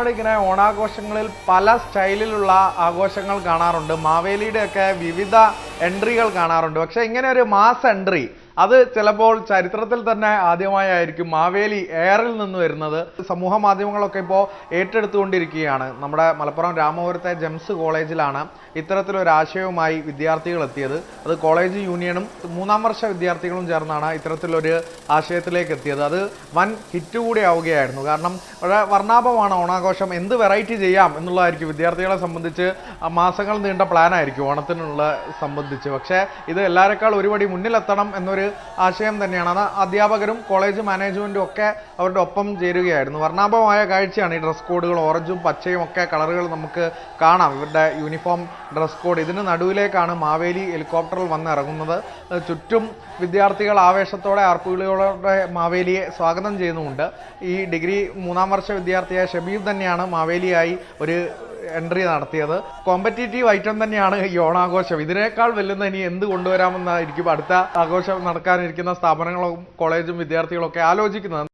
നമ്മളിങ്ങനെ ഓണാഘോഷങ്ങളിൽ പല സ്റ്റൈലിലുള്ള ആഘോഷങ്ങൾ കാണാറുണ്ട്. മാവേലിയുടെയൊക്കെ വിവിധ എൻട്രികൾ കാണാറുണ്ട്. പക്ഷെ ഇങ്ങനെ ഒരു മാസ് എൻട്രി അത് ചിലപ്പോൾ ചരിത്രത്തിൽ തന്നെ ആദ്യമായായിരിക്കും മാവേലി എയറിൽ നിന്ന് വരുന്നത്. സമൂഹ മാധ്യമങ്ങളൊക്കെ ഇപ്പോൾ ഏറ്റെടുത്തുകൊണ്ടിരിക്കുകയാണ്. നമ്മുടെ മലപ്പുറം രാമപുരത്തെ ജെംസ് കോളേജിലാണ് ഇത്തരത്തിലൊരു ആശയവുമായി വിദ്യാർത്ഥികൾ എത്തിയത്. അത് കോളേജ് യൂണിയനും 3ാം വർഷ വിദ്യാർത്ഥികളും ചേർന്നാണ് ഇത്തരത്തിലൊരു ആശയത്തിലേക്ക് എത്തിയത്. അത് വൻ ഹിറ്റ് കൂടി ആവുകയായിരുന്നു. കാരണം വളരെ വർണ്ണാഭമാണ് ഓണാഘോഷം. എന്ത് വെറൈറ്റി ചെയ്യാം എന്നുള്ളതായിരിക്കും വിദ്യാർത്ഥികളെ സംബന്ധിച്ച് മാസങ്ങൾ നീണ്ട പ്ലാനായിരിക്കും ഓണത്തിനുള്ള സംബന്ധിച്ച്. പക്ഷേ ഇത് എല്ലാവരെക്കാൾ ഒരുപടി മുന്നിലെത്തണം എന്നൊരു ആശയം തന്നെയാണ്. അത് അധ്യാപകരും കോളേജ് മാനേജ്മെന്റും ഒക്കെ അവരുടെ ഒപ്പം ചേരുകയായിരുന്നു. വർണ്ണാഭമായ കാഴ്ചയാണ് ഈ ഡ്രസ് കോഡുകൾ. ഓറഞ്ചും പച്ചയും ഒക്കെ കളറുകൾ നമുക്ക് കാണാം. ഇവരുടെ യൂണിഫോം ഡ്രസ് കോഡ്. ഇതിന് നടുവിലേക്കാണ് മാവേലി ഹെലികോപ്റ്ററിൽ വന്ന് ഇറങ്ങുന്നത്. ചുറ്റും വിദ്യാർത്ഥികൾ ആവേശത്തോടെ ആർപ്പുവിളികളോടെ മാവേലിയെ സ്വാഗതം ചെയ്യുന്നുമുണ്ട്. ഈ ഡിഗ്രി 3ാം വർഷ വിദ്യാർത്ഥിയായ ഷബീബ് തന്നെയാണ് മാവേലിയായി ഒരു എൻട്രി നടത്തിയത്. കോമ്പറ്റീറ്റീവ് ഐറ്റം തന്നെയാണ് ഈ ഓണാഘോഷം. ഇതിനേക്കാൾ വെല്ലുന്ന ഇനി എന്ത് കൊണ്ടുവരാമെന്നായിരിക്കും അടുത്ത ആഘോഷം നടക്കാനിരിക്കുന്ന സ്ഥാപനങ്ങളും കോളേജും വിദ്യാർത്ഥികളും ഒക്കെ ആലോചിക്കുന്നത്.